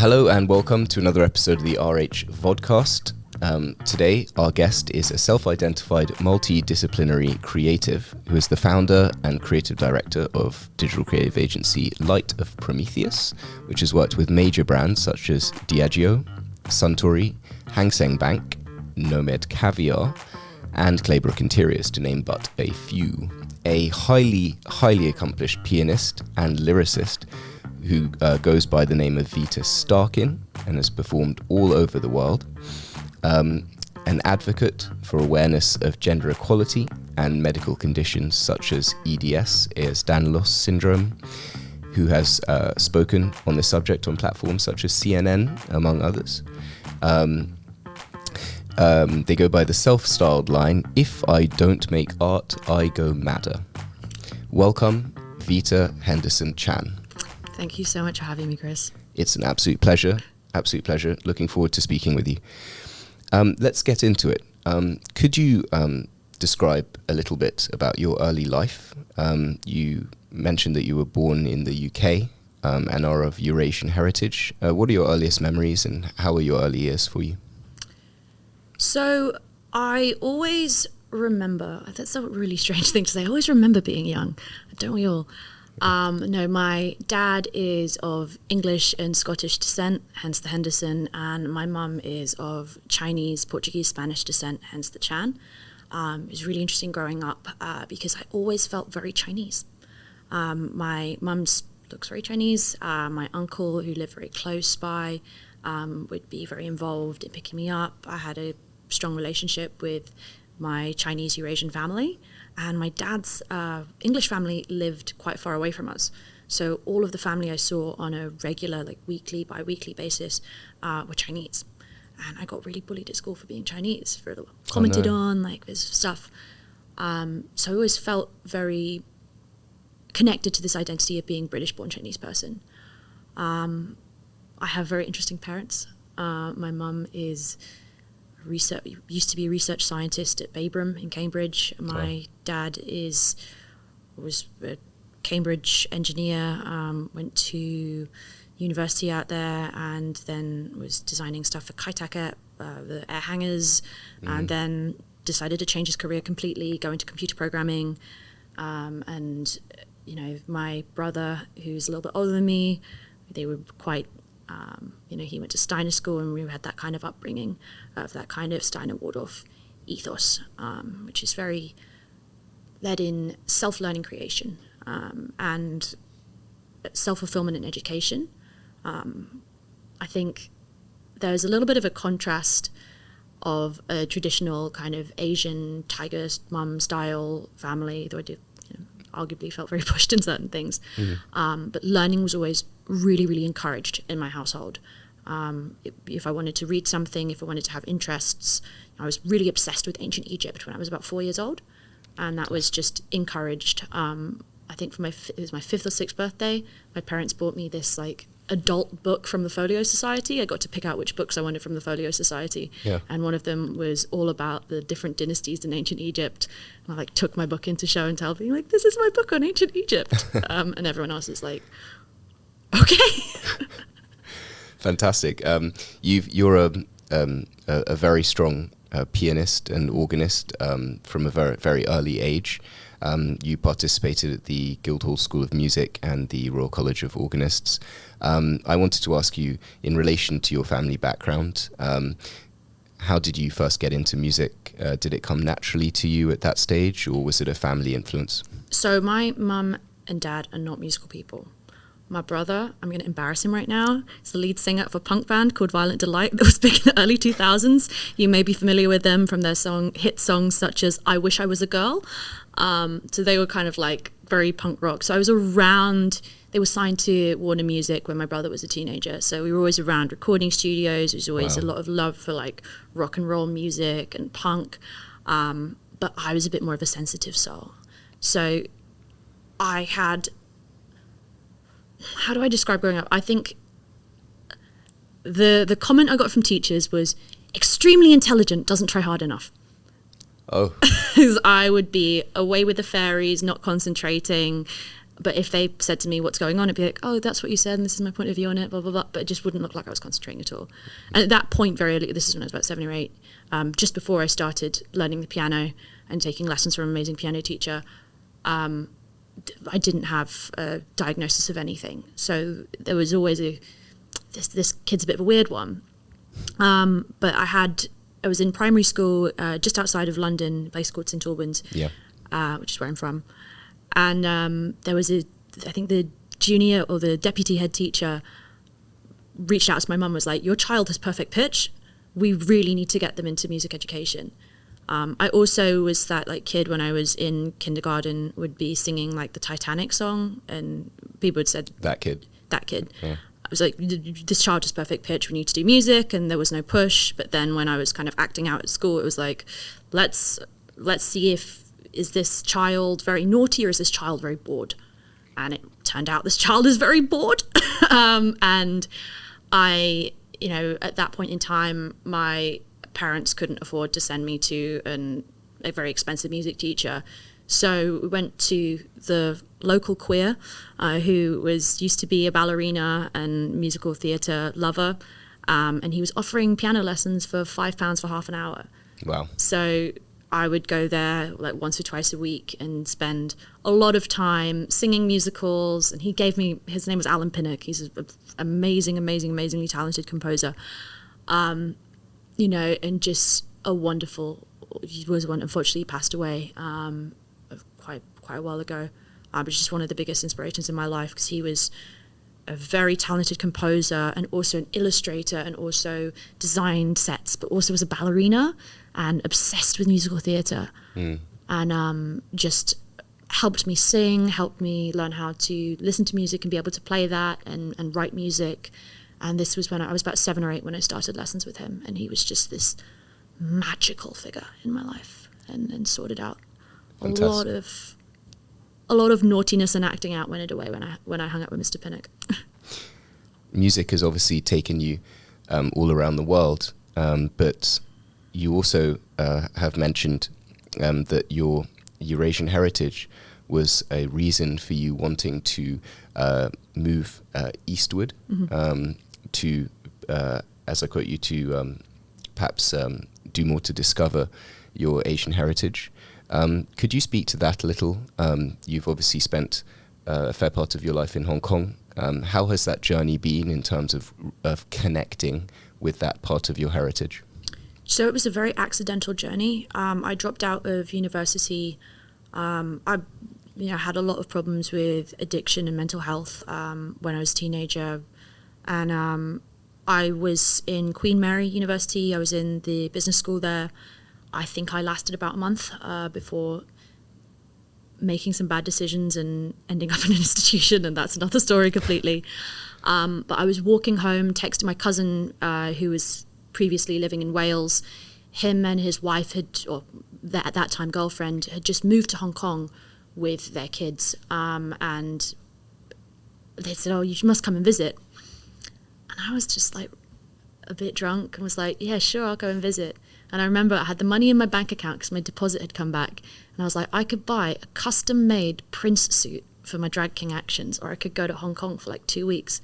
Hello and welcome to another episode of the RH Vodcast. Today, our guest is a self-identified multidisciplinary creative who is the founder and creative director of digital creative agency Light of Prometheus, which has worked with major brands such as Diageo, Suntory, Hang Seng Bank, Nomad Caviar, and Claybrook Interiors, to name but a few. A highly accomplished pianist and lyricist who goes by the name of Vita Henderson-Chan and has performed all over the world. An advocate for awareness of gender equality and medical conditions such as EDS, Ehlers-Danlos Syndrome, who has spoken on this subject on platforms such as CNN, among others. They go by the self-styled line, "If I don't make art, I go madder." Welcome, Vita Henderson-Chan. Thank you so much for having me, Chris. It's an absolute pleasure. Looking forward to speaking with you. Let's get into it. Could you describe a little bit about your early life? You mentioned that you were born in the UK and are of Eurasian heritage. What are your earliest memories and how were your early years for you? So I always remember, that's a really strange thing to say, I always remember being young. Don't we all? No, my dad is of English and Scottish descent, hence the Henderson, and my mum is of Chinese, Portuguese, Spanish descent, hence the Chan. It was really interesting growing up because I always felt very Chinese. My mum looks very Chinese. My uncle, who lived very close by, would be very involved in picking me up. I had a strong relationship with my Chinese Eurasian family. And my dad's English family lived quite far away from us. So all of the family I saw on a regular, like weekly, bi-weekly basis were Chinese. And I got really bullied at school for being Chinese, commented on, like this stuff. So I always felt very connected to this identity of being British-born Chinese person. I have very interesting parents. My mum is used to be a research scientist at Babram in Cambridge. My dad was a Cambridge engineer, went to university out there and then was designing stuff for Kaitaka, the air hangars, and then decided to change his career completely, go into computer programming. And, you know, my brother, who's a little bit older than me, they were quite he went to Steiner School and we had that kind of upbringing of that kind of Steiner-Waldorf ethos, which is very led in self-learning creation and self-fulfillment in education. I think there's a little bit of a contrast of a traditional kind of Asian tiger mum style family, though I do arguably felt very pushed in certain things. But learning was always really, really encouraged in my household. If I wanted to read something, if I wanted to have interests, I was really obsessed with ancient Egypt when I was about 4 years old. And that was just encouraged. I think it was my 5th or 6th birthday, my parents bought me this like adult book from the Folio Society. I got to pick out which books I wanted from the Folio Society. Yeah. And one of them was all about the different dynasties in ancient Egypt. And I like took my book into show and tell, being like, this is my book on ancient Egypt. And everyone else is like, okay. Fantastic. You're a very strong pianist and organist from a very, very early age. You participated at the Guildhall School of Music and the Royal College of Organists. I wanted to ask you, in relation to your family background, how did you first get into music? Did it come naturally to you at that stage, or was it a family influence? So my mum and dad are not musical people. My brother, I'm going to embarrass him right now, is the lead singer of a punk band called Violent Delight that was big in the early 2000s. You may be familiar with them from their hit songs such as I Wish I Was a Girl. So they were kind of like very punk rock. So I was around, they were signed to Warner Music when my brother was a teenager. So we were always around recording studios. There was always a lot of love for like rock and roll music and punk. But I was a bit more of a sensitive soul. So I had... How do I describe growing up? I think the comment I got from teachers was extremely intelligent, doesn't try hard enough. Oh. Because I would be away with the fairies, not concentrating, But if they said to me, what's going on, it'd be like, oh, that's what you said, and this is my point of view on it, blah, blah, blah. But it just wouldn't look like I was concentrating at all. And at that point, very early, this is when I was about 7 or 8, just before I started learning the piano and taking lessons from an amazing piano teacher, I didn't have a diagnosis of anything. So there was always this kid's a bit of a weird one. But I was in primary school just outside of London, a place called St Albans, which is where I'm from. And there was I think the junior or the deputy head teacher reached out to my mum, was like, your child has perfect pitch. We really need to get them into music education. I also was that like kid when I was in kindergarten would be singing like the Titanic song, and people had said, That kid. Yeah. I was like, this child has perfect pitch, we need to do music, and there was no push. But then when I was kind of acting out at school, it was like, let's see is this child very naughty or is this child very bored? And it turned out this child is very bored. And I, at that point in time, my parents couldn't afford to send me to a very expensive music teacher. So we went to the local queer, who used to be a ballerina and musical theatre lover. And he was offering piano lessons for £5 for half an hour. Wow. So I would go there like once or twice a week and spend a lot of time singing musicals. And his name was Alan Pinnock. He's an amazingly talented composer. And just he was one, unfortunately he passed away quite a while ago. But just one of the biggest inspirations in my life, because he was a very talented composer and also an illustrator, and also designed sets, but also was a ballerina and obsessed with musical theatre. And just helped me sing, helped me learn how to listen to music and be able to play that and write music. And this was when I was about 7 or 8 when I started lessons with him, and he was just this magical figure in my life, and sorted out Fantastic. a lot of naughtiness and acting out went away when I hung out with Mr. Pinnock. Music has obviously taken you all around the world, but you also have mentioned that your Eurasian heritage was a reason for you wanting to move eastward, to, as I quote you, to perhaps do more to discover your Asian heritage. Could you speak to that a little? You've obviously spent a fair part of your life in Hong Kong. How has that journey been in terms of connecting with that part of your heritage? So it was a very accidental journey. I dropped out of university. I had a lot of problems with addiction and mental health when I was a teenager. And I was in Queen Mary University. I was in the business school there. I think I lasted about a month before making some bad decisions and ending up in an institution, and that's another story completely. But I was walking home, texting my cousin who was previously living in Wales. Him and his wife at that time girlfriend, had just moved to Hong Kong with their kids. And they said, oh, you must come and visit. And I was just like a bit drunk and was like, yeah, sure, I'll go and visit. And I remember I had the money in my bank account because my deposit had come back. And I was like, I could buy a custom-made Prince suit for my Drag King actions, or I could go to Hong Kong for like 2 weeks.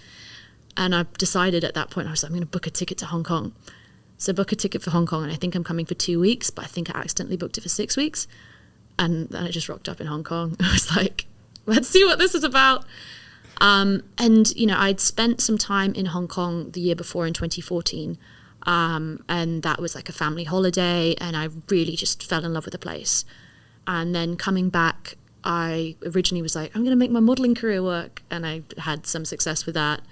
And I decided at that point, I was like, I'm going to book a ticket to Hong Kong. So book a ticket for Hong Kong, and I think I'm coming for 2 weeks, but I think I accidentally booked it for 6 weeks. And then I just rocked up in Hong Kong. I was like, let's see what this is about. And, I'd spent some time in Hong Kong the year before in 2014. And that was like a family holiday, and I really just fell in love with the place. And then coming back, I originally was like, I'm going to make my modeling career work. And I had some success with that.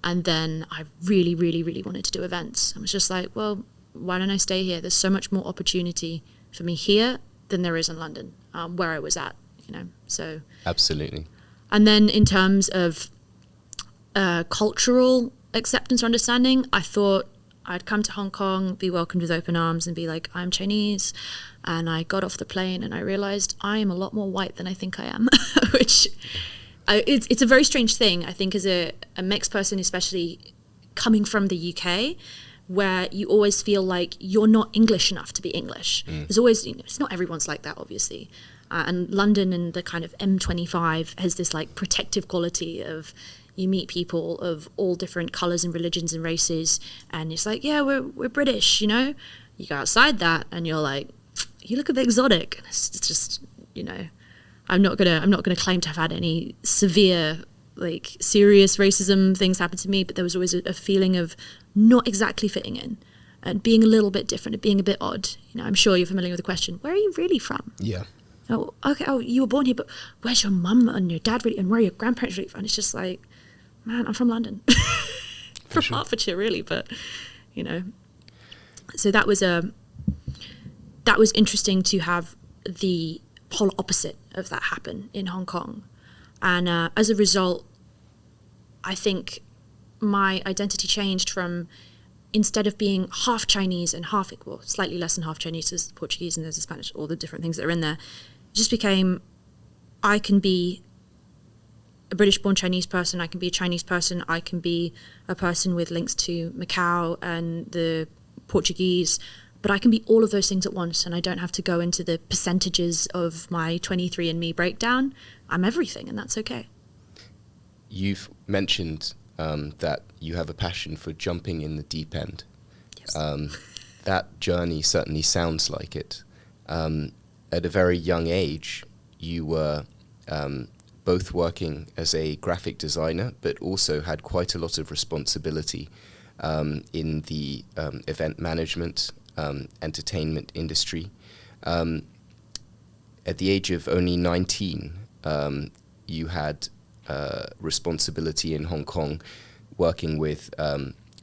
And then I really, really, really wanted to do events. I was just like, well, why don't I stay here? There's so much more opportunity for me here than there is in London, where I was at, so. Absolutely. And then in terms of cultural acceptance or understanding, I thought I'd come to Hong Kong, be welcomed with open arms, and be like, I'm Chinese. And I got off the plane and I realized I am a lot more white than I think I am, which it's a very strange thing, I think, as a mixed person, especially coming from the UK, where you always feel like you're not English enough to be English. There's always, it's not everyone's like that, obviously. And London and the kind of M25 has this like protective quality of, you meet people of all different colours and religions and races, and it's like, yeah, we're British, You go outside that and you're like, you look a bit exotic. It's just, I'm not gonna claim to have had any severe, like serious racism things happen to me, but there was always a feeling of not exactly fitting in and being a little bit different and being a bit odd. I'm sure you're familiar with the question, where are you really from? Yeah. Oh, okay. Oh, you were born here, but where's your mum and your dad really, and where are your grandparents really from? And it's just like, man, I'm from London. From Hertfordshire, really, but, So that was interesting to have the polar opposite of that happen in Hong Kong. And as a result, I think my identity changed from, instead of being half Chinese and half, well, slightly less than half Chinese, there's the Portuguese and there's the Spanish, all the different things that are in there, it just became, I can be a British-born Chinese person, I can be a Chinese person, I can be a person with links to Macau and the Portuguese, but I can be all of those things at once, and I don't have to go into the percentages of my 23andMe breakdown. I'm everything, and that's okay. You've mentioned that you have a passion for jumping in the deep end. Yes. That journey certainly sounds like it. At a very young age, you were both working as a graphic designer, but also had quite a lot of responsibility in the event management, entertainment industry. At the age of only 19, you had responsibility in Hong Kong, working with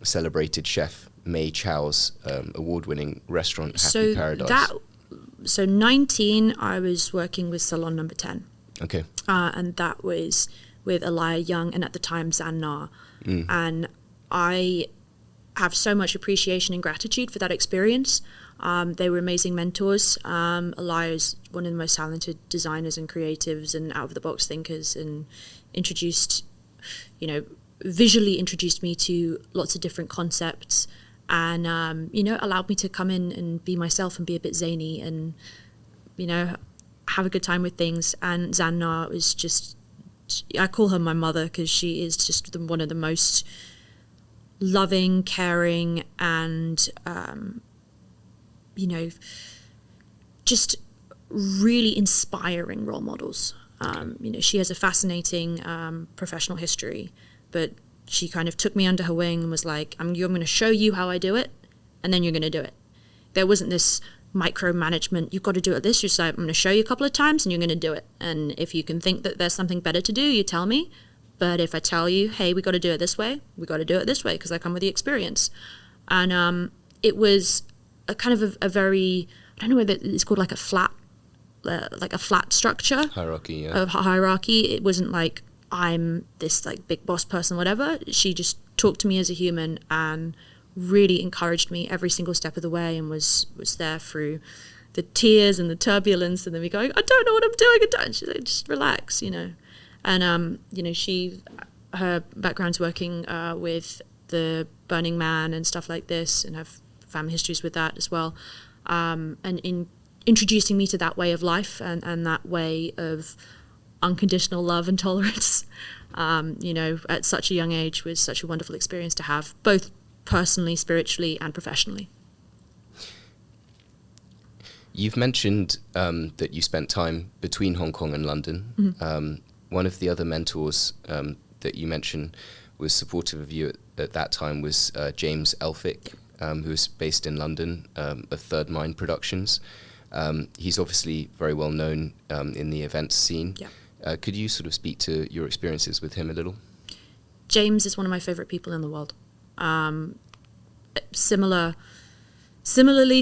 celebrated chef Mei Chow's award-winning restaurant Happy Paradise. So 19, I was working with Salon Number 10. Okay. And that was with Elisha Young and at the time Zan Na. And I have so much appreciation and gratitude for that experience. They were amazing mentors. Elisha is one of the most talented designers and creatives and out-of-the-box thinkers, and visually introduced me to lots of different concepts, and allowed me to come in and be myself and be a bit zany and have a good time with things. And Zan Na is just, I call her my mother because she is just one of the most loving, caring, and just really inspiring role models. She has a fascinating professional history, but she kind of took me under her wing and was like, I'm going to show you how I do it, and then you're going to do it. There wasn't this micromanagement, you've got to do it this. You're just like, I'm going to show you a couple of times and you're going to do it. And if you can think that there's something better to do, you tell me. But if I tell you, hey, we got to do it this way, we got to do it this way because I come with the experience. And it was a kind of a very, I don't know whether it's called like a flat structure. Hierarchy, yeah. Of hierarchy. It wasn't like I'm this like big boss person, whatever. She just talked to me as a human and really encouraged me every single step of the way, and was there through the tears and the turbulence, and then me going, I don't know what I'm doing. She's like, just relax, And her background's working with the Burning Man and stuff like this, and have family histories with that as well. And in introducing me to that way of life and that way of unconditional love and tolerance, at such a young age was such a wonderful experience to have, both personally, spiritually, and professionally. You've mentioned that you spent time between Hong Kong and London. Mm-hmm. One of the other mentors that you mentioned was supportive of you at that time was James Elphick, who is based in London, of Third Mind Productions. He's obviously very well known in the events scene. Yeah. Could you sort of speak to your experiences with him a little? James is one of my favorite people in the world. Similarly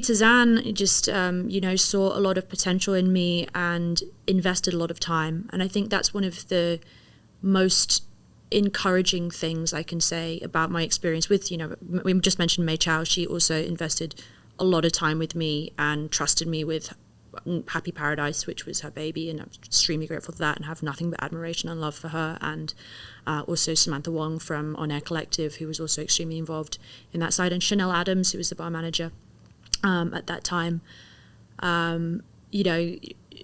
to Zan, just saw a lot of potential in me and invested a lot of time. And I think that's one of the most encouraging things I can say about my experience with, we just mentioned Mei Chow. She also invested a lot of time with me and trusted me with Happy Paradise, which was her baby, and I'm extremely grateful for that and have nothing but admiration and love for her. And also Samantha Wong from On Air Collective, who was also extremely involved in that side, and Chanel Adams, who was the bar manager at that time.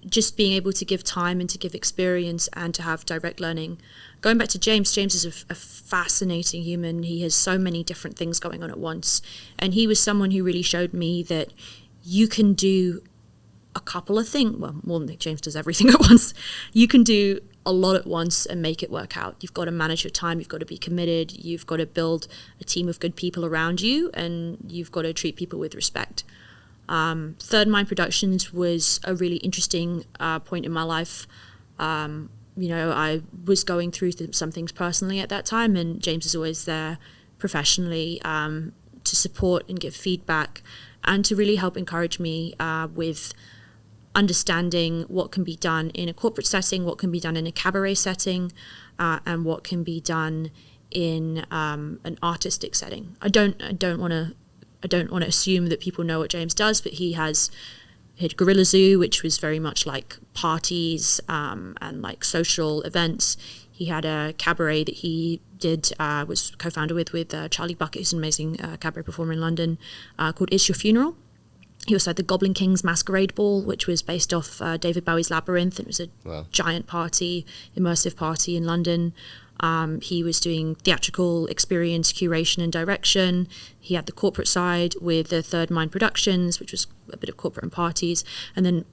Just being able to give time and to give experience and to have direct learning. Going back to James is a fascinating human. He has so many different things going on at once. And he was someone who really showed me that you can do a couple of things. Well, more than James does everything at once. You can do a lot at once and make it work out. You've got to manage your time. You've got to be committed. You've got to build a team of good people around you, and you've got to treat people with respect. Third Mind Productions was a really interesting point in my life. I was going through some things personally at that time, and James is always there professionally to support and give feedback and to really help encourage me with understanding what can be done in a corporate setting, what can be done in a cabaret setting, and what can be done in an artistic setting. I don't want to assume that people know what James does, but he had Gorilla Zoo, which was very much like parties and like social events. He had a cabaret that he did, was co-founder with Charlie Bucket, who's an amazing cabaret performer in London, called It's Your Funeral. He also had the Goblin Kings Masquerade Ball, which was based off David Bowie's Labyrinth. It was a giant party, immersive party in London. He was doing theatrical experience, curation and direction. He had the corporate side with the Third Mind Productions, which was a bit of corporate and parties. And then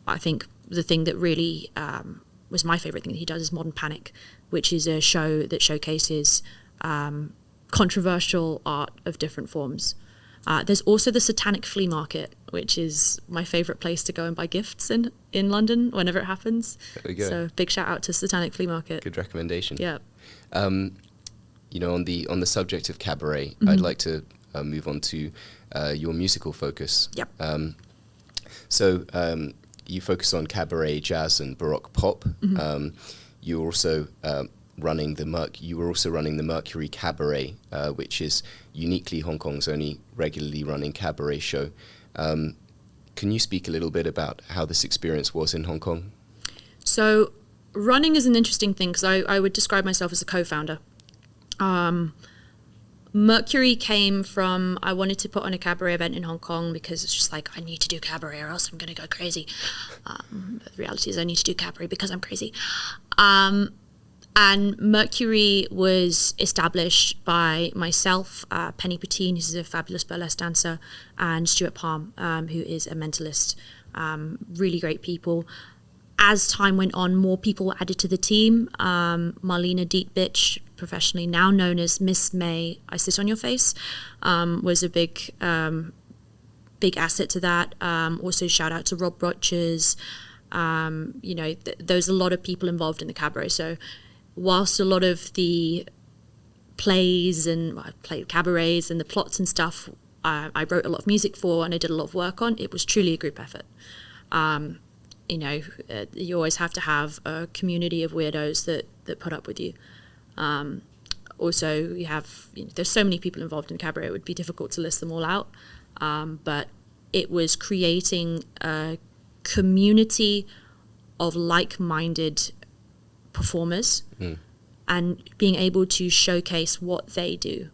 I think the thing that really was my favorite thing that he does is Modern Panic, which is a show that showcases controversial art of different forms. There's also the Satanic Flea Market, which is my favorite place to go and buy gifts in London whenever it happens. There we go. So big shout out to Satanic Flea Market. Good recommendation. Yeah. On the subject of cabaret, I'd like to move on to your musical focus. Yep. You focus on cabaret, jazz, and baroque pop. You're also running the Mercury Cabaret, which is uniquely Hong Kong's only regularly running cabaret show. Can you speak a little bit about how this experience was in Hong Kong? So running is an interesting thing because I would describe myself as a co-founder. Mercury came from, I wanted to put on a cabaret event in Hong Kong because it's just like, I need to do cabaret or else I'm going to go crazy. But the reality is I need to do cabaret because I'm crazy. And Mercury was established by myself, Penny Patine, who's a fabulous burlesque dancer, and Stuart Palm, who is a mentalist. Really great people. As time went on, more people were added to the team. Marlena Dietrich, professionally now known as Miss May, I Sit on Your Face, was a big asset to that. Also shout out to Rob Roches. There's a lot of people involved in the cabaret. So whilst a lot of the plays and I played cabarets and the plots and stuff, I wrote a lot of music for and I did a lot of work on, it was truly a group effort. You always have to have a community of weirdos that put up with you. Also, you have, there's so many people involved in cabaret, it would be difficult to list them all out. But it was creating a community of like-minded performers and being able to showcase what they do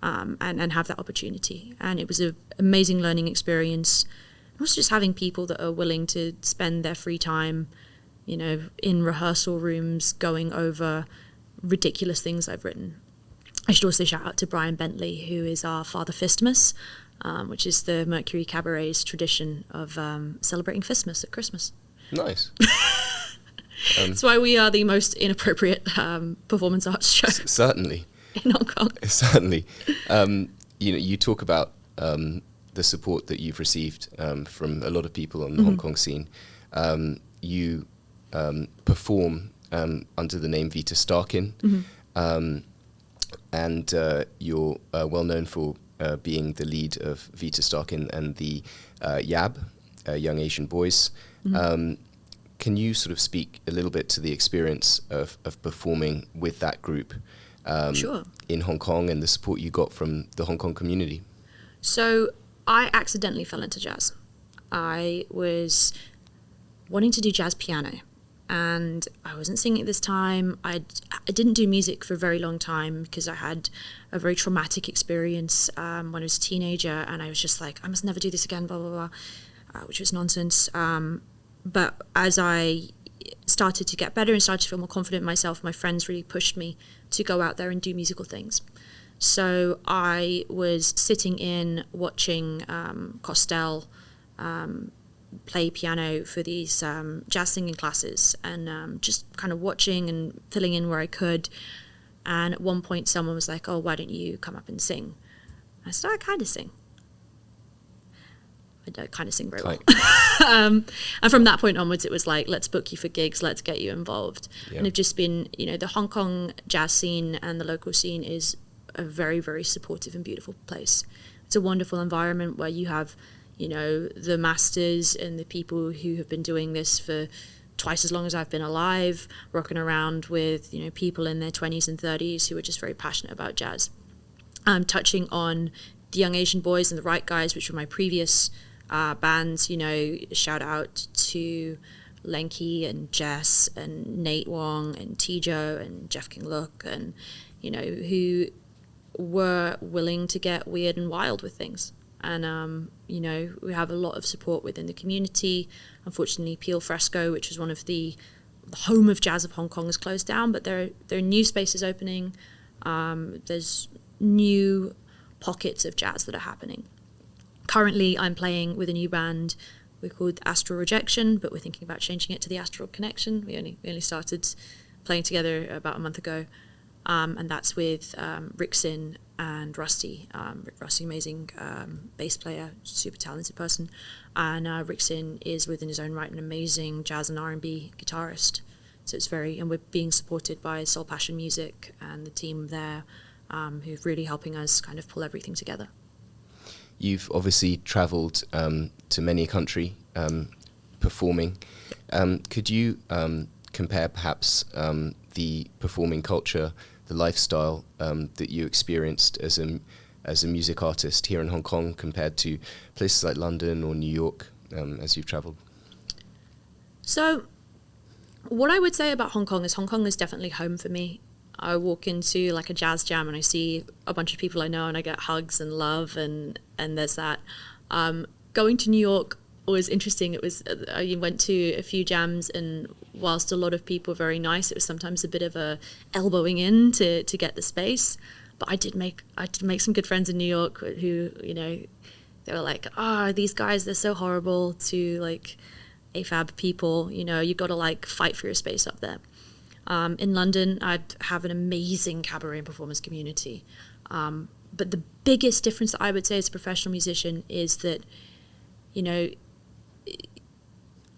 and have that opportunity. And it was an amazing learning experience. Also just having people that are willing to spend their free time, in rehearsal rooms going over ridiculous things I've written. I should also shout out to Brian Bentley, who is our Father Fistmas, which is the Mercury Cabaret's tradition of celebrating Fistmas at Christmas. Nice. That's why we are the most inappropriate performance arts show. Certainly. In Hong Kong. Certainly. You talk about the support that you've received from a lot of people on the Hong Kong scene. You perform under the name Vita Starkin, and you're well known for being the lead of Vita Starkin and the YAB, Young Asian Boys. Can you sort of speak a little bit to the experience of performing with that group Sure. in Hong Kong and the support you got from the Hong Kong community? So I accidentally fell into jazz. I was wanting to do jazz piano. And I wasn't singing at this time. I didn't do music for a very long time because I had a very traumatic experience when I was a teenager, and I was just like, I must never do this again, blah, blah, blah, which was nonsense. But as I started to get better and started to feel more confident in myself, my friends really pushed me to go out there and do musical things. So I was sitting in watching Costel play piano for these jazz singing classes, and just kind of watching and filling in where I could. And at one point someone was like, oh, why don't you come up and sing? I said, I kind of sing. I don't kind of sing very well. And from that point onwards, it was like, let's book you for gigs, let's get you involved. Yeah. And it's just been, the Hong Kong jazz scene and the local scene is a very, very supportive and beautiful place. It's a wonderful environment where you have the masters and the people who have been doing this for twice as long as I've been alive, rocking around with, people in their 20s and 30s who are just very passionate about jazz. Touching on the Young Asian Boys and the Right Guys, which were my previous bands, shout out to Lenky and Jess and Nate Wong and Tijo and Jeff King Look, and, who were willing to get weird and wild with things. And, we have a lot of support within the community. Unfortunately, Peel Fresco, which is one of the home of jazz of Hong Kong, is closed down, but there are new spaces opening. There's new pockets of jazz that are happening. Currently, I'm playing with a new band. We're called Astral Rejection, but we're thinking about changing it to the Astral Connection. We only started playing together about a month ago. And that's with Rickson and Rusty. Rusty, amazing bass player, super talented person. And Rickson is within his own right an amazing jazz and R&B guitarist. So it's and we're being supported by Soul Passion Music and the team there, who've really helping us kind of pull everything together. You've obviously travelled to many a country performing. Could you compare perhaps the performing culture, the lifestyle that you experienced as a music artist here in Hong Kong compared to places like London or New York as you've travelled? So what I would say about Hong Kong is definitely home for me. I walk into like a jazz jam and I see a bunch of people I know and I get hugs and love and there's that. Going to New York was interesting. It was I went to a few jams, and whilst a lot of people were very nice, it was sometimes a bit of a elbowing in to get the space. But I did make some good friends in New York who, they were like, these guys, they're so horrible to like AFAB people, you got to like fight for your space up there. In London, I have an amazing cabaret and performance community. But the biggest difference that I would say as a professional musician is that,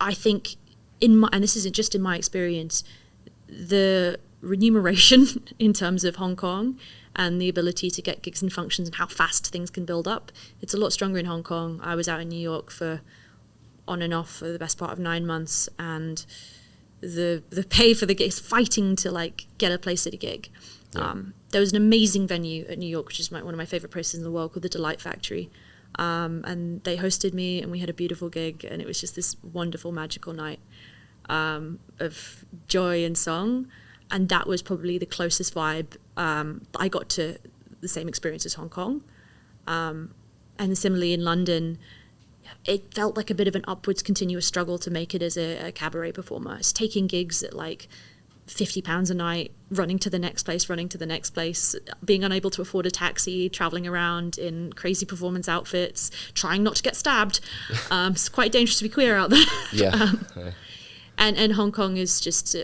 I think and this isn't just in my experience, the remuneration in terms of Hong Kong and the ability to get gigs and functions and how fast things can build up, it's a lot stronger in Hong Kong. I was out in New York on and off for the best part of 9 months, and the pay for the gigs, fighting to like get a place at a gig. Yeah. There was an amazing venue at New York, which is one of my favorite places in the world, called the Delight Factory. And they hosted me and we had a beautiful gig, and it was just this wonderful, magical night of joy and song. And that was probably the closest vibe I got to the same experience as Hong Kong. And similarly in London, it felt like a bit of an upwards continuous struggle to make it as a cabaret performer. It's taking gigs at like £50 a night, running to the next place, being unable to afford a taxi, traveling around in crazy performance outfits, trying not to get stabbed. It's quite dangerous to be queer out there. Yeah. And Hong Kong is just,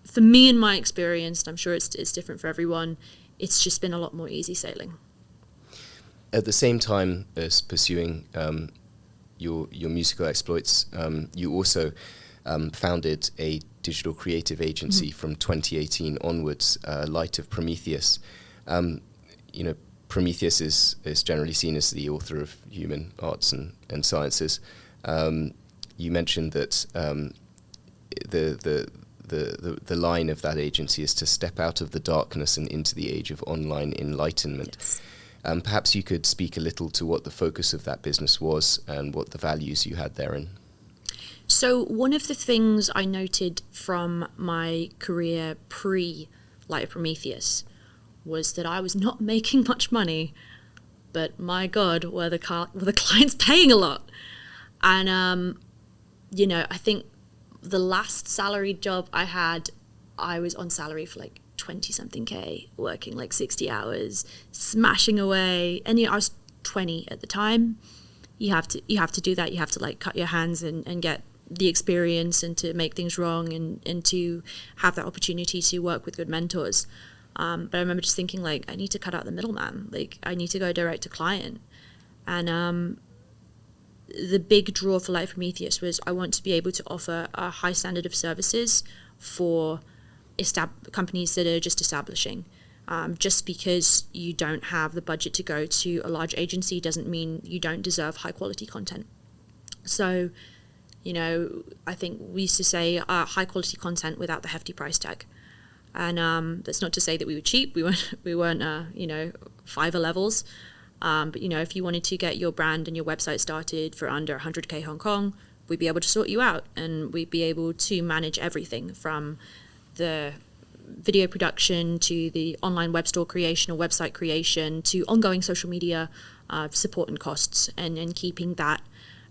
for me in my experience, and I'm sure it's different for everyone, it's just been a lot more easy sailing. At the same time as pursuing your musical exploits, you also founded a digital creative agency from 2018 onwards, Light of Prometheus. Prometheus is generally seen as the author of human arts and sciences. You mentioned that the line of that agency is to step out of the darkness and into the age of online enlightenment. Yes. Perhaps you could speak a little to what the focus of that business was and what the values you had therein. So one of the things I noted from my career pre-Light of Prometheus was that I was not making much money, but my God, were the clients paying a lot. And, you know, I think the last salaried job I had, I was on salary for like 20-something K, working like 60 hours, smashing away. And you know, I was 20 at the time. You have to do that. You have to like cut your hands and get the experience and to make things wrong and to have that opportunity to work with good mentors. But I remember just thinking like, I need to cut out the middleman. Like I need to go direct to client. And the big draw for Light of Prometheus was I want to be able to offer a high standard of services for companies that are just establishing. Just because you don't have the budget to go to a large agency doesn't mean you don't deserve high quality content. So, you know, I think we used to say high quality content without the hefty price tag. And that's not to say that we were cheap. We weren't you know, Fiverr levels. But, you know, if you wanted to get your brand and your website started for under 100K Hong Kong, we'd be able to sort you out, and we'd be able to manage everything from the video production to the online web store creation or website creation to ongoing social media support and costs, and keeping that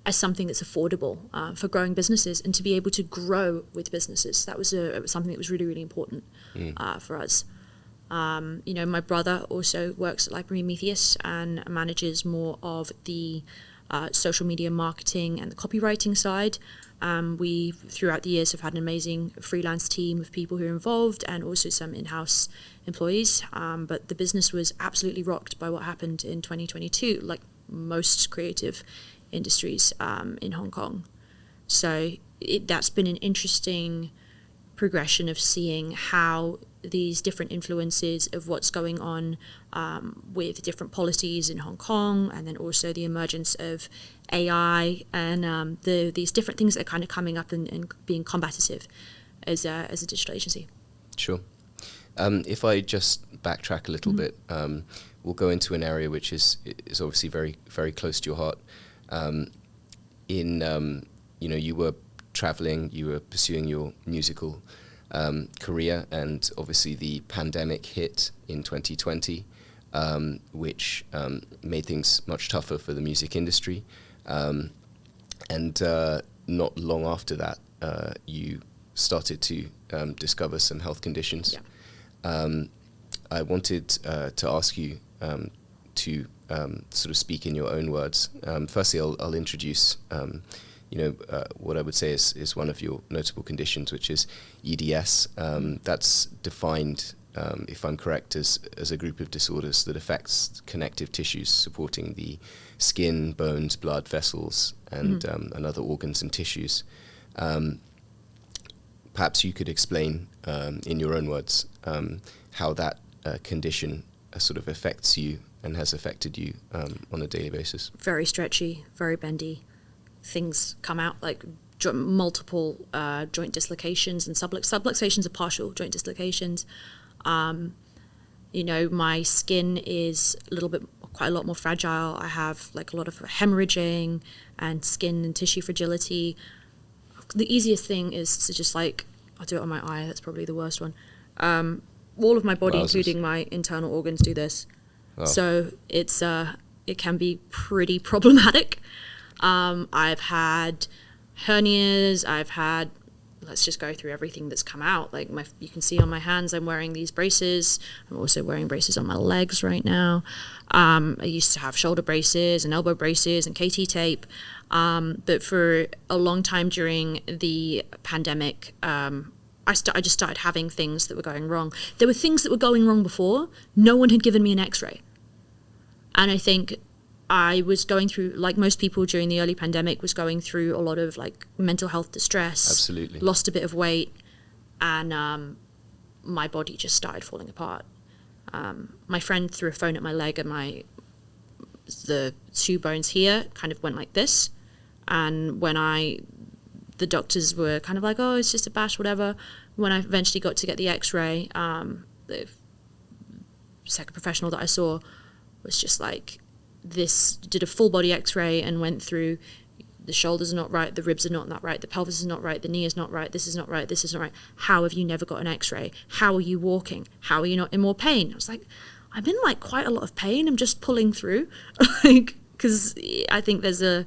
as something that's affordable for growing businesses and to be able to grow with businesses. That was something that was really, really important for us. You know, my brother also works at Light of Prometheus and manages more of the social media marketing and the copywriting side. We, throughout the years, have had an amazing freelance team of people who are involved and also some in-house employees. But the business was absolutely rocked by what happened in 2022, like most creative industries in Hong Kong. So that's been an interesting progression of seeing how these different influences of what's going on with different policies in Hong Kong, and then also the emergence of AI and these different things that are kind of coming up and being combative as a digital agency. Sure. If I just backtrack a little bit, we'll go into an area which is obviously very, very close to your heart. You know, you were traveling, you were pursuing your musical career, and obviously the pandemic hit in 2020, which made things much tougher for the music industry. And not long after that, you started to discover some health conditions. Yeah. I wanted to ask you to sort of speak in your own words. Firstly, I'll introduce you know, what I would say is one of your notable conditions, which is EDS. That's defined, if I'm correct, as a group of disorders that affects connective tissues supporting the skin, bones, blood vessels, and other organs and tissues. Perhaps you could explain in your own words how that condition sort of affects you and has affected you on a daily basis. Very stretchy, very bendy. Things come out like multiple joint dislocations and subluxations of partial joint dislocations. You know, my skin is quite a lot more fragile. I have like a lot of hemorrhaging and skin and tissue fragility. The easiest thing is to just like, I'll do it on my eye. That's probably the worst one. All of my body, including my internal organs, do this. Oh. So it can be pretty problematic. I've had hernias, let's just go through everything that's come out. Like you can see on my hands, I'm wearing these braces. I'm also wearing braces on my legs right now. I used to have shoulder braces and elbow braces and KT tape. But for a long time during the pandemic, I just started having things that were going wrong. There were things that were going wrong before. No one had given me an x-ray. And I think I was going through, like most people during the early pandemic, was going through a lot of like mental health distress. Absolutely. Lost a bit of weight, and my body just started falling apart. My friend threw a phone at my leg, and the two bones here kind of went like this. And when the doctors were kind of like, oh, it's just a bash, whatever. When I eventually got to get the x-ray, the second professional that I saw was just like, this did a full body x-ray and went through the shoulders are not right, the ribs are not right, the pelvis is not right, the knee is not right, this is not right, this is not right. How have you never got an x-ray? How are you walking? How are you not in more pain? I was like, I'm in like quite a lot of pain. I'm just pulling through. Like, because I think there's a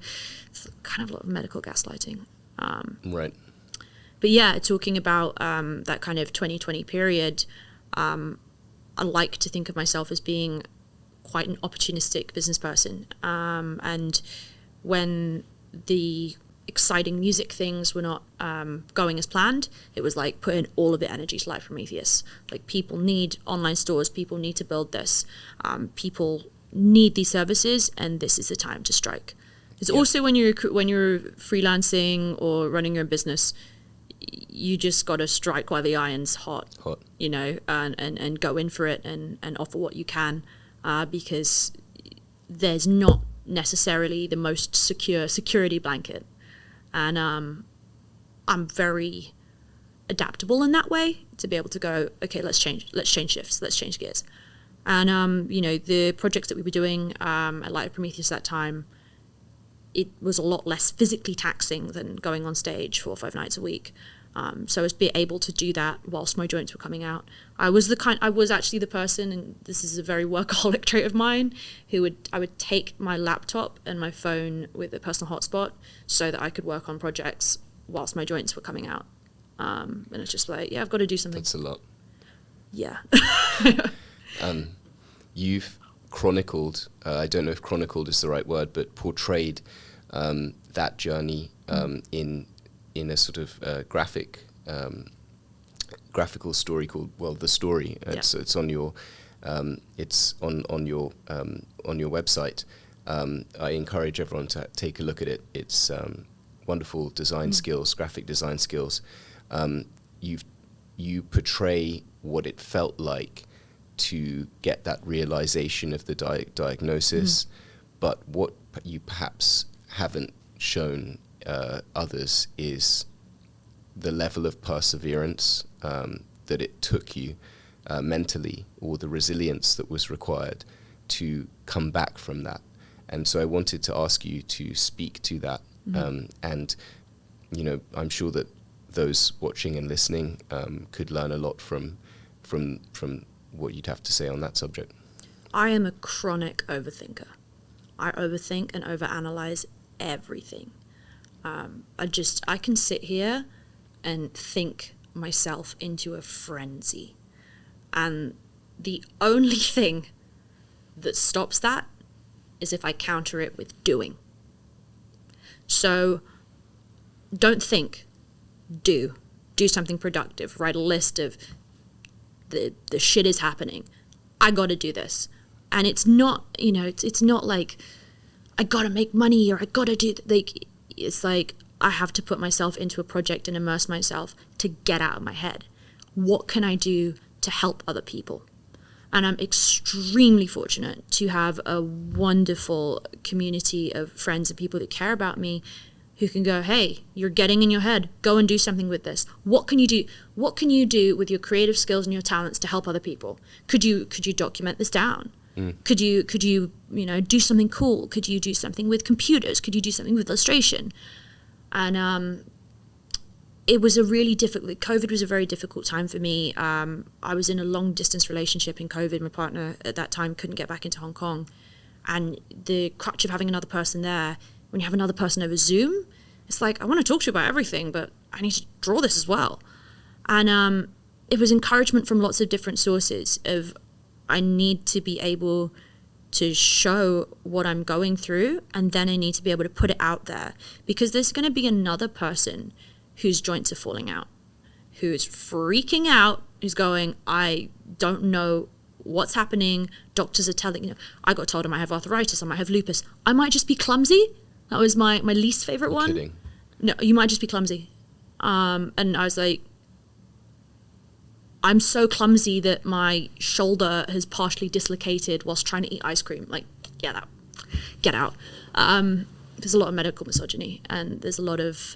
kind of a lot of medical gaslighting. Right. But yeah, talking about that kind of 2020 period, I like to think of myself as being quite an opportunistic business person. And when the exciting music things were not going as planned, it was like put in all of the energy to Light of Prometheus. Like, people need online stores, people need to build this, people need these services, and this is the time to strike. It's also when you're freelancing or running your own business, you just got to strike while the iron's hot. You know, and go in for it and offer what you can, because there's not necessarily the most secure security blanket. And I'm very adaptable in that way, to be able to go, okay, let's change shifts, let's change gears. And, you know, the projects that we were doing at Light of Prometheus at that time, it was a lot less physically taxing than going on stage 4 or 5 nights a week. So I was able to do that whilst my joints were coming out. I was actually the person, and this is a very workaholic trait of mine, I would take my laptop and my phone with a personal hotspot so that I could work on projects whilst my joints were coming out. And it's just like, yeah, I've got to do something. That's a lot. Yeah. You've chronicled, I don't know if chronicled is the right word, but portrayed that journey in a sort of graphical story called The Story. It's on your on your website. I encourage everyone to take a look at it. It's wonderful design skills, graphic design skills. You portray what it felt like to get that realization of the diagnosis, but what you perhaps haven't shown others is the level of perseverance that it took you mentally, or the resilience that was required to come back from that. And so I wanted to ask you to speak to that. And, you know, I'm sure that those watching and listening could learn a lot from what you'd have to say on that subject. I am a chronic overthinker. I overthink and overanalyze everything. I can sit here and think myself into a frenzy. And the only thing that stops that is if I counter it with doing. So don't think, do something productive. Write a list of the shit is happening. I got to do this. And it's not, you know, it's not like I got to make money or I got to do, like, it's like I have to put myself into a project and immerse myself to get out of my head. What can I do to help other people? And I'm extremely fortunate to have a wonderful community of friends and people that care about me, who can go, hey, you're getting in your head, go and do something with this. What can you do? What can you do with your creative skills and your talents to help other people? Could you document this down? Could you do something cool? Could you do something with computers? Could you do something with illustration? And it was COVID was a very difficult time for me. I was in a long distance relationship in COVID. My partner at that time couldn't get back into Hong Kong. And the crutch of having another person there, when you have another person over Zoom, it's like, I want to talk to you about everything, but I need to draw this as well. And it was encouragement from lots of different sources of, I need to be able to show what I'm going through, and then I need to be able to put it out there, because there's going to be another person whose joints are falling out, who's freaking out, who's going, I don't know what's happening. Doctors are telling, I got told I might have arthritis, I might have lupus. I might just be clumsy. That was my least favorite one. Kidding. No, you might just be clumsy. And I was like, I'm so clumsy that my shoulder has partially dislocated whilst trying to eat ice cream. Like, get out. There's a lot of medical misogyny, and there's a lot of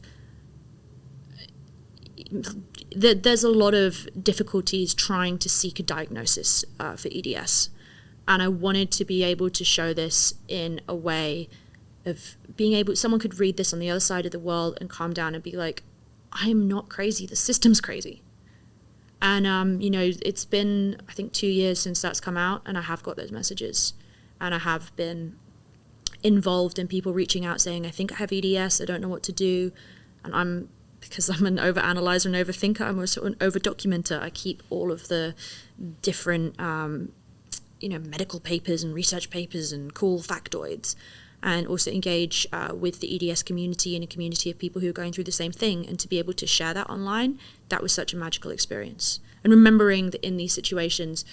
difficulties trying to seek a diagnosis for EDS. And I wanted to be able to show this in a way of being able, someone could read this on the other side of the world and calm down and be like, I'm not crazy, the system's crazy. And, you know, it's been, I think, 2 years since that's come out, and I have got those messages. And I have been involved in people reaching out saying, I think I have EDS, I don't know what to do. And because I'm an overanalyzer and overthinker, I'm also an over-documenter. I keep all of the different, you know, medical papers and research papers and cool factoids, and also engage with the EDS community and a community of people who are going through the same thing. And to be able to share that online, that was such a magical experience. And remembering that in these situations,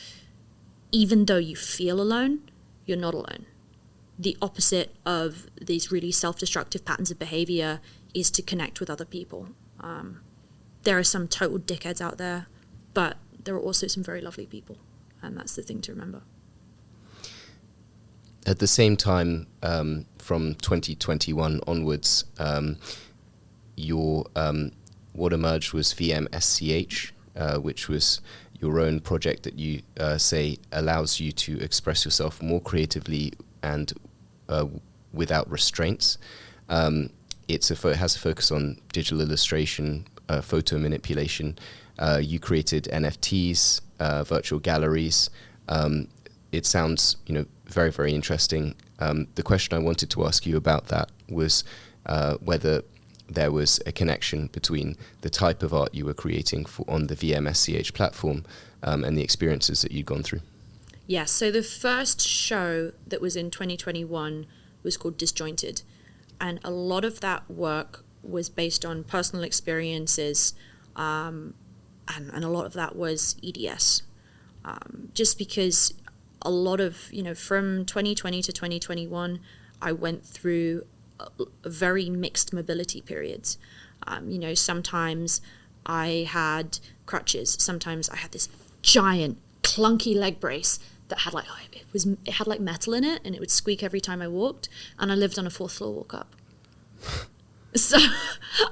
even though you feel alone, you're not alone. The opposite of these really self-destructive patterns of behavior is to connect with other people. There are some total dickheads out there, but there are also some very lovely people. And that's the thing to remember. At the same time, from 2021 onwards, what emerged was VMSCH, which was your own project that you say allows you to express yourself more creatively and without restraints. It has a focus on digital illustration, photo manipulation. You created NFTs, virtual galleries. It sounds, you know, very, very interesting. The question I wanted to ask you about that was whether there was a connection between the type of art you were creating on the VMSCH platform and the experiences that you'd gone through. Yes, so the first show that was in 2021 was called Disjointed. And a lot of that work was based on personal experiences, and a lot of that was EDS. Just because a lot of, you know, from 2020 to 2021, I went through a very mixed mobility periods. You know, sometimes I had crutches. Sometimes I had this giant clunky leg brace that had like, it had like metal in it, and it would squeak every time I walked. And I lived on a 4th floor walk up. So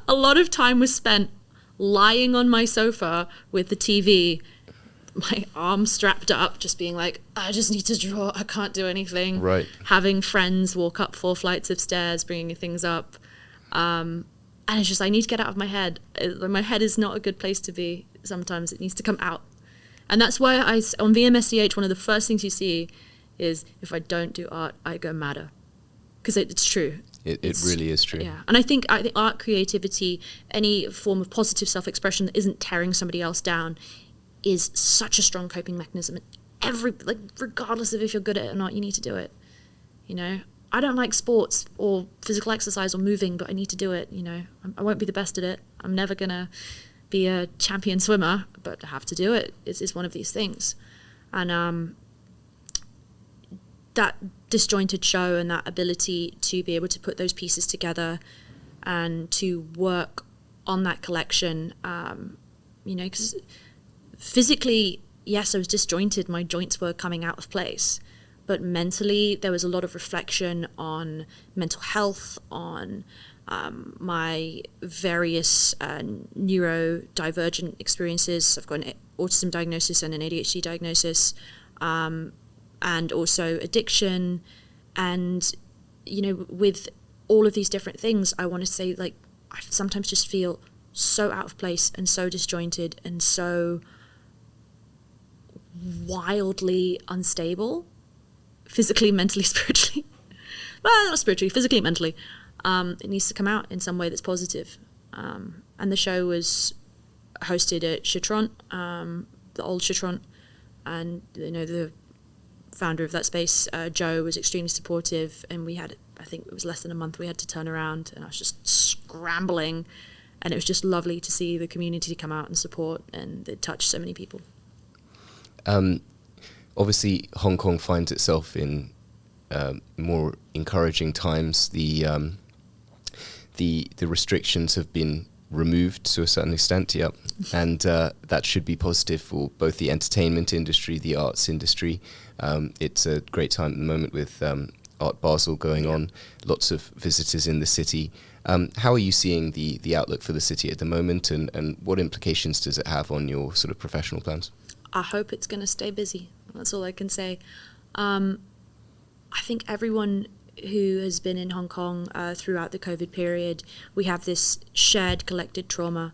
a lot of time was spent lying on my sofa with the TV, my arm strapped up, just being like, I just need to draw, I can't do anything. Right. Having friends walk up 4 flights of stairs, bringing things up. And it's just, I need to get out of my head. My head is not a good place to be. Sometimes it needs to come out. And that's why on VMSCH, one of the first things you see is if I don't do art, I go madder. Because it's true. It really is true. Yeah. And I think art, creativity, any form of positive self-expression that isn't tearing somebody else down is such a strong coping mechanism. Regardless of if you're good at it or not, you need to do it. You know, I don't like sports or physical exercise or moving, but I need to do it. You know, I won't be the best at it. I'm never gonna be a champion swimmer, but I have to do it. It's one of these things. And that disjointed show and that ability to be able to put those pieces together and to work on that collection, you know, because physically, yes, I was disjointed. My joints were coming out of place. But mentally, there was a lot of reflection on mental health, on my various neurodivergent experiences. I've got an autism diagnosis and an ADHD diagnosis, and also addiction. And, you know, with all of these different things, I want to say, like, I sometimes just feel so out of place and so disjointed and so wildly unstable, physically, mentally, spiritually. Well, not spiritually, physically, mentally. It needs to come out in some way that's positive. And the show was hosted at Chitront, the old Chitront, and, you know, the founder of that space, Joe, was extremely supportive, and we had, I think it was less than a month we had to turn around, and I was just scrambling, and it was just lovely to see the community come out and support, and it touched so many people. Obviously, Hong Kong finds itself in more encouraging times. The restrictions have been removed to a certain extent, yeah, and that should be positive for both the entertainment industry, the arts industry. It's a great time at the moment with Art Basel going on, lots of visitors in the city. How are you seeing the outlook for the city at the moment, and what implications does it have on your sort of professional plans? I hope it's going to stay busy. That's all I can say. I think everyone who has been in Hong Kong throughout the COVID period, we have this shared collected trauma.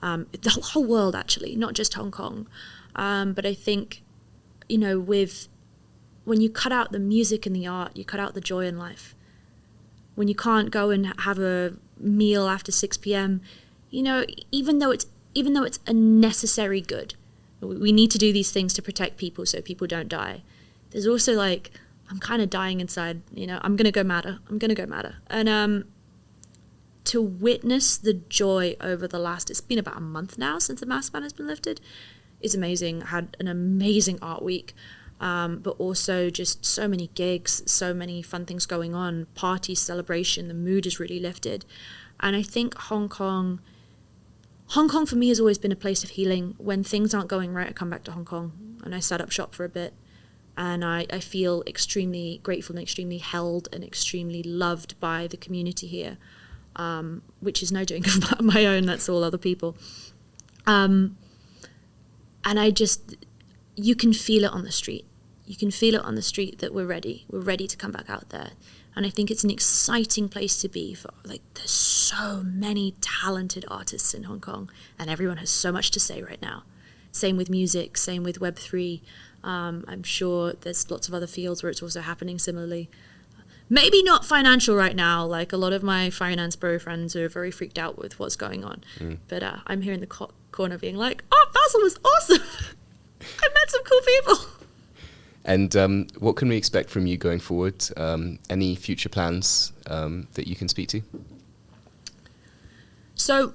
The whole world, actually, not just Hong Kong. But I think, when you cut out the music and the art, you cut out the joy in life. When you can't go and have a meal after 6 p.m., even though it's a necessary good, we need to do these things to protect people so people don't die. There's also I'm kind of dying inside, I'm going to go matter. And to witness the joy over it's been about a month now since the mask ban has been lifted, is amazing. I had an amazing art week, but also just so many gigs, so many fun things going on, party, celebration, the mood is really lifted. And I think Hong Kong for me has always been a place of healing. When things aren't going right, I come back to Hong Kong and I set up shop for a bit. And I feel extremely grateful and extremely held and extremely loved by the community here, which is no doing of my own, that's all other people. And you can feel it on the street. You can feel it on the street that we're ready to come back out there. And I think it's an exciting place to be for, there's so many talented artists in Hong Kong, and everyone has so much to say right now. Same with music, same with Web3. I'm sure there's lots of other fields where it's also happening similarly. Maybe not financial right now, a lot of my finance bro friends are very freaked out with what's going on. But I'm here in the corner being Basel was awesome. I met some cool people. And what can we expect from you going forward? Any future plans that you can speak to? So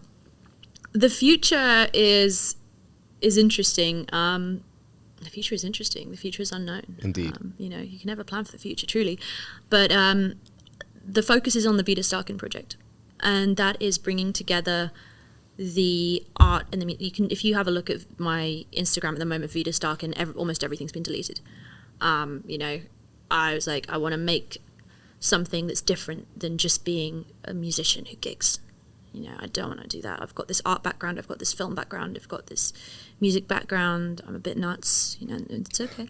the future is interesting. The future is interesting. The future is unknown. Indeed. You can never plan for the future, truly. But the focus is on the Vita Henderson project. And that is bringing together the art and if you have a look at my Instagram at the moment, Vita Henderson, almost everything's been deleted. I was I want to make something that's different than just being a musician who gigs. I don't want to do that. I've got this art background, I've got this film background, I've got this music background. I'm a bit nuts, it's okay.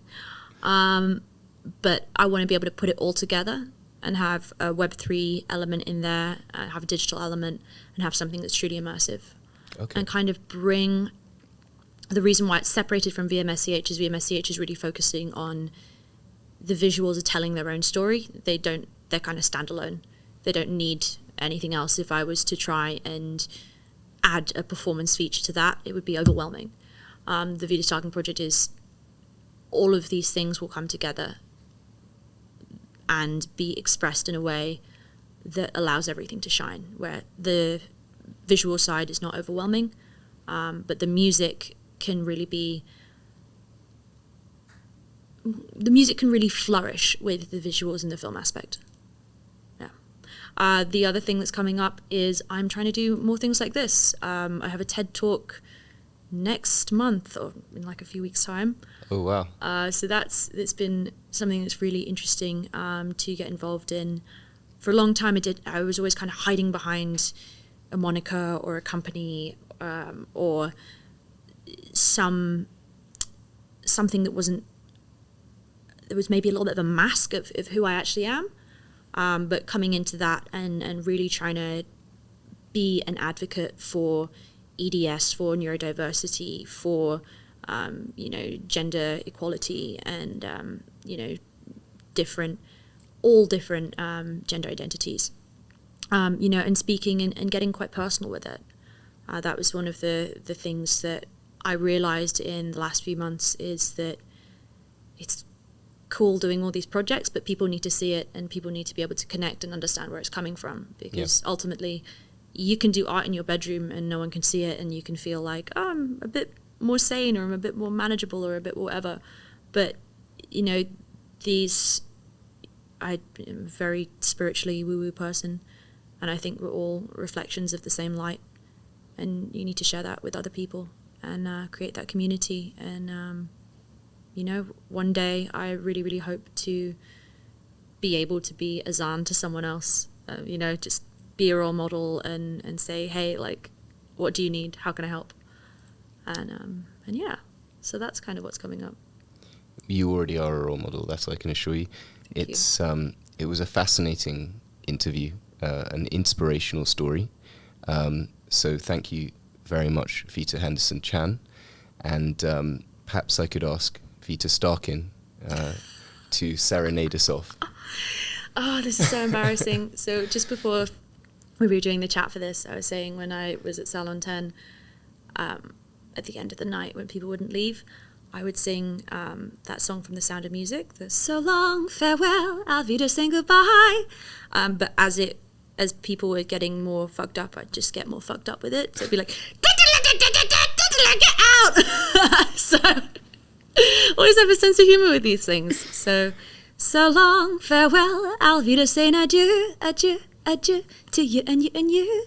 But I want to be able to put it all together and have a Web3 element in there, have a digital element, and have something that's truly immersive. Okay. And kind of bring the reason why it's separated from VMSCH is VMSCH is really focusing on the visuals are telling their own story. They're kind of standalone. They don't need anything else. If I was to try and add a performance feature to that, it would be overwhelming. The Vita Henderson project is all of these things will come together and be expressed in a way that allows everything to shine, where the visual side is not overwhelming, but the music can really flourish with the visuals and the film aspect. Yeah. The other thing that's coming up is I'm trying to do more things like this. I have a TED Talk next month or in a few weeks' time. Oh, wow. So it's been something that's really interesting to get involved in. For a long time I was always kind of hiding behind a moniker or a company or something that was maybe a little bit of a mask of who I actually am. But coming into that and really trying to be an advocate for EDS, for neurodiversity, for gender equality and all different gender identities. And speaking and getting quite personal with it. That was one of the things that I realized in the last few months is that it's cool doing all these projects, but people need to see it and people need to be able to connect and understand where it's coming from, because ultimately you can do art in your bedroom and no one can see it and you can feel like, oh, I'm a bit more sane or I'm a bit more manageable or a bit whatever. But, I'm a very spiritually woo-woo person, and I think we're all reflections of the same light, and you need to share that with other people and create that community. And one day I really, really hope to be able to be a Zan to someone else, just be a role model and say, hey, what do you need? How can I help? And yeah, so that's kind of what's coming up. You already are a role model, that I can assure you. It's it was a fascinating interview, an inspirational story. So thank you very much, Vita Henderson-Chan. And perhaps I could ask Vita Starkin to serenade us off. Oh, this is so embarrassing. So just before we were doing the chat for this, I was saying when I was at Salon 10, at the end of the night when people wouldn't leave, I would sing that song from The Sound of Music, the "So long, farewell, auf Wiedersehen, goodbye." But as people were getting more fucked up, I'd just get more fucked up with it. So it'd be like, get out! So always have a sense of humor with these things. So long, farewell, auf Wiedersehen, adieu, adieu, adieu, to you and you and you.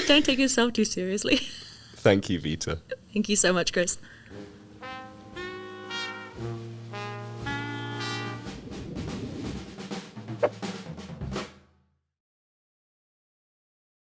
Don't take yourself too seriously. Thank you, Vita. Thank you so much, Chris.